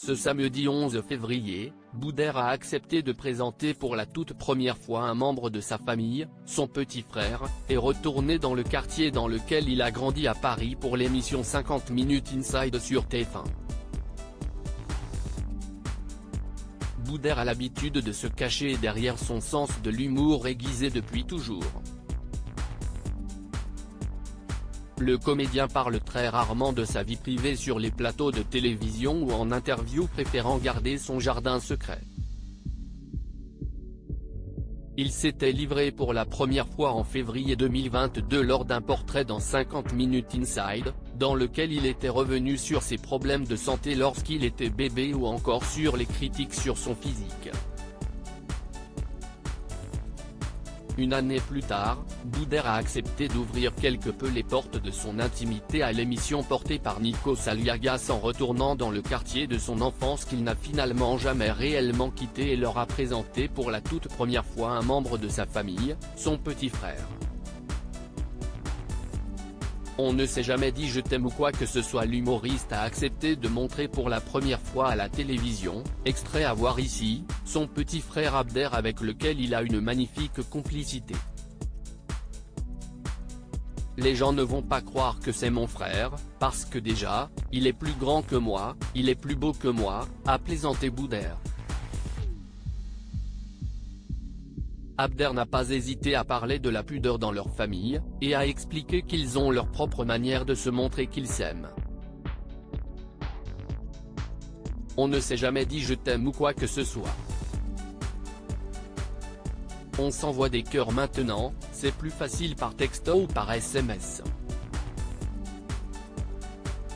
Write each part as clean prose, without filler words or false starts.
Ce samedi 11 février, Boudère a accepté de présenter pour la toute première fois un membre de sa famille, son petit frère, et retourné dans le quartier dans lequel il a grandi à Paris pour l'émission 50 minutes Inside sur TF1. Boudère a l'habitude de se cacher derrière son sens de l'humour aiguisé depuis toujours. Le comédien parle très rarement de sa vie privée sur les plateaux de télévision ou en interview, préférant garder son jardin secret. Il s'était livré pour la première fois en février 2022 lors d'un portrait dans 50 minutes Inside, dans lequel il était revenu sur ses problèmes de santé lorsqu'il était bébé ou encore sur les critiques sur son physique. Une année plus tard, Boudère a accepté d'ouvrir quelque peu les portes de son intimité à l'émission portée par Nikos Aliagas en retournant dans le quartier de son enfance qu'il n'a finalement jamais réellement quitté et leur a présenté pour la toute première fois un membre de sa famille, son petit frère. On ne s'est jamais dit je t'aime ou quoi que ce soit. L'humoriste a accepté de montrer pour la première fois à la télévision, extrait à voir ici, son petit frère Abder avec lequel il a une magnifique complicité. Les gens ne vont pas croire que c'est mon frère, parce que déjà, il est plus grand que moi, il est plus beau que moi, a plaisanté Boudère. Abder n'a pas hésité à parler de la pudeur dans leur famille, et a expliqué qu'ils ont leur propre manière de se montrer qu'ils s'aiment. On ne s'est jamais dit je t'aime ou quoi que ce soit. On s'envoie des cœurs maintenant, c'est plus facile par texto ou par SMS.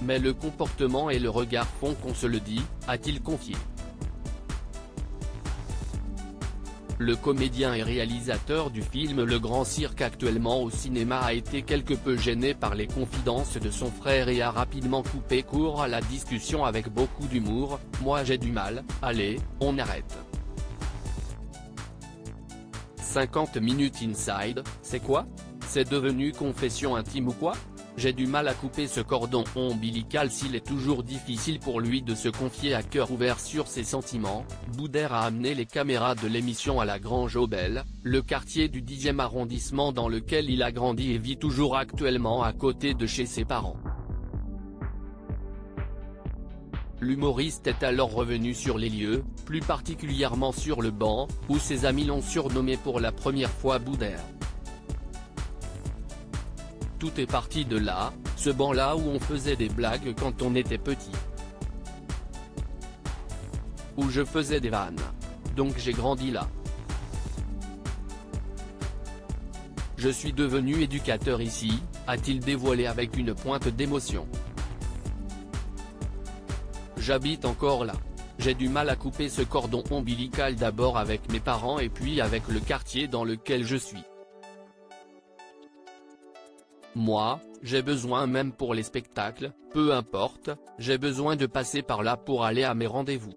Mais le comportement et le regard font qu'on se le dit, a-t-il confié. Le comédien et réalisateur du film Le Grand Cirque actuellement au cinéma a été quelque peu gêné par les confidences de son frère et a rapidement coupé court à la discussion avec beaucoup d'humour. Moi j'ai du mal, allez, on arrête. 50 minutes Inside, c'est quoi? C'est devenu confession intime ou quoi? J'ai du mal à couper ce cordon ombilical. S'il est toujours difficile pour lui de se confier à cœur ouvert sur ses sentiments, Boudère a amené les caméras de l'émission à la Grange aux Belles, le quartier du 10e arrondissement dans lequel il a grandi et vit toujours actuellement à côté de chez ses parents. L'humoriste est alors revenu sur les lieux, plus particulièrement sur le banc, où ses amis l'ont surnommé pour la première fois Boudère. Tout est parti de là, ce banc-là où on faisait des blagues quand on était petit. Où je faisais des vannes. Donc j'ai grandi là. Je suis devenu éducateur ici, a-t-il dévoilé avec une pointe d'émotion. J'habite encore là. J'ai du mal à couper ce cordon ombilical, d'abord avec mes parents et puis avec le quartier dans lequel je suis. Moi, j'ai besoin, même pour les spectacles, peu importe, j'ai besoin de passer par là pour aller à mes rendez-vous.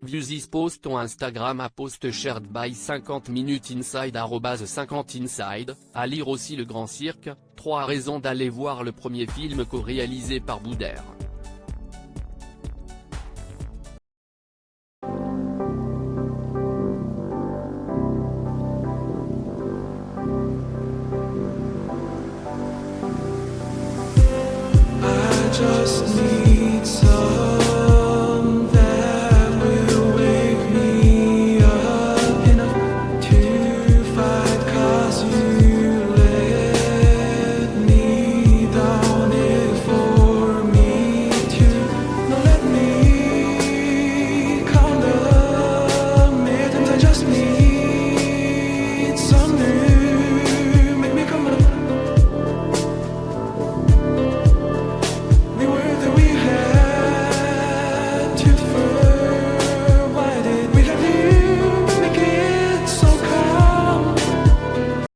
View this post on Instagram à post shared by 50 minutes inside @50inside, à lire aussi Le Grand Cirque, 3 raisons d'aller voir le premier film co-réalisé par Boudère.